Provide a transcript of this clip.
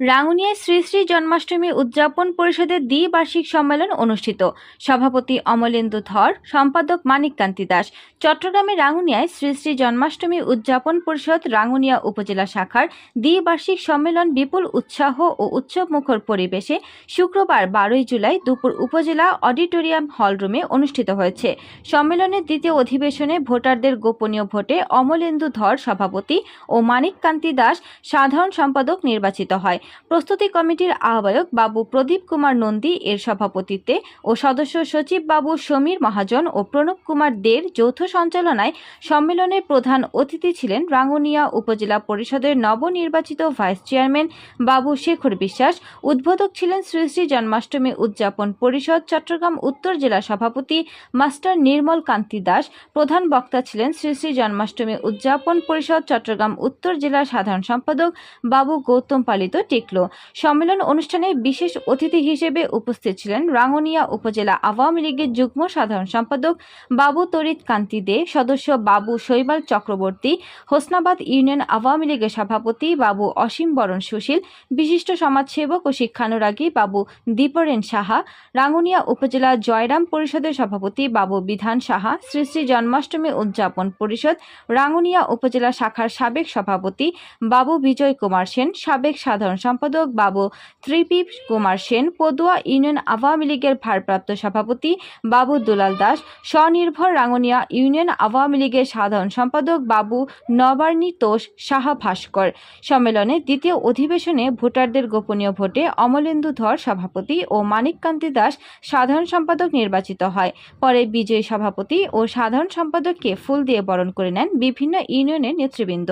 রাঙ্গুনিয়ায় শ্রী শ্রী জন্মাষ্টমী উদযাপন পরিষদের দ্বিবার্ষিক সম্মেলন অনুষ্ঠিত। সভাপতি অমলেন্দু ধর, সম্পাদক মানিক কান্তি দাস। চট্টগ্রামের রাঙ্গুনিয়ায় শ্রী শ্রী জন্মাষ্টমী উদযাপন পরিষদ রাঙ্গুনিয়া উপজেলা শাখার দ্বিবার্ষিক সম্মেলন বিপুল উৎসাহ ও উৎসবমুখর পরিবেশে শুক্রবার 12 জুলাই দুপুর উপজেলা অডিটোরিয়াম হলরুমে অনুষ্ঠিত হয়েছে। সম্মেলনের দ্বিতীয় অধিবেশনে ভোটারদের গোপনীয় ভোটে অমলেন্দু ধর সভাপতি ও মানিক কান্তি দাস সাধারণ সম্পাদক নির্বাচিত হয়। প্রস্তুতি কমিটির আহ্বায়ক বাবু প্রদীপ কুমার নন্দী এর সভাপতিত্বে ও সদস্য সচিব বাবু সমীর মহাজন ও প্রণব কুমার দের যৌথ সঞ্চালনায় সম্মেলনের প্রধান অতিথি ছিলেন রাঙ্গুনিয়া উপজেলা পরিষদের নবনির্বাচিত ভাইস চেয়ারম্যান বাবু শেখর বিশ্বাস। উদ্বোধক ছিলেন শ্রী শ্রী জন্মাষ্টমী উদযাপন পরিষদ চট্টগ্রাম উত্তর জেলা সভাপতি মাস্টার নির্মল কান্তি দাস। প্রধান বক্তা ছিলেন শ্রী শ্রী জন্মাষ্টমী উদযাপন পরিষদ চট্টগ্রাম উত্তর জেলার সাধারণ সম্পাদক বাবু গৌতম পালিত টিকলো। সম্মেলন অনুষ্ঠানে বিশেষ অতিথি হিসেবে উপস্থিত ছিলেন রাঙ্গুনিয়া উপজেলা আওয়ামী লীগের যুগ্ম সাধারণ সম্পাদক বাবু তরিত কান্তি দে, সদস্য বাবু শৈবাল চক্রবর্তী, হোসনাবাদ ইউনিয়ন আওয়ামী লীগের সভাপতি বাবু অসীম বরণ সুশীল, বিশিষ্ট সমাজসেবক ও শিক্ষানুরাগী বাবু দীপরেন সাহা, রাঙ্গুনিয়া উপজেলা জয়রাম পরিষদের সভাপতি বাবু বিধান সাহা, শ্রী শ্রী জন্মাষ্টমী উদযাপন পরিষদ রাঙ্গুনিয়া উপজেলা শাখার সাবেক সভাপতি বাবু বিজয় কুমার সেন, সাবেক সাধারণ সম্পাদক বাবু ত্রিপি কুমার সেন, পদুয়া ইউনিয়ন আওয়ামী লীগের ভারপ্রাপ্ত সভাপতি বাবু দুলাল দাস, স্বনির্ভর রাঙ্গুনিয়া ইউনিয়ন আওয়ামী লীগের সাধারণ সম্পাদক বাবু নবার্ণী তোষ সাহা ভাস্কর। সম্মেলনে দ্বিতীয় অধিবেশনে ভোটারদের গোপনীয় ভোটে অমলেন্দু ধর সভাপতি ও মানিক কান্তি দাস সাধারণ সম্পাদক নির্বাচিত হয়। পরে বিজয়ী সভাপতি ও সাধারণ সম্পাদককে ফুল দিয়ে বরণ করে নেন বিভিন্ন ইউনিয়নের নেতৃবৃন্দ।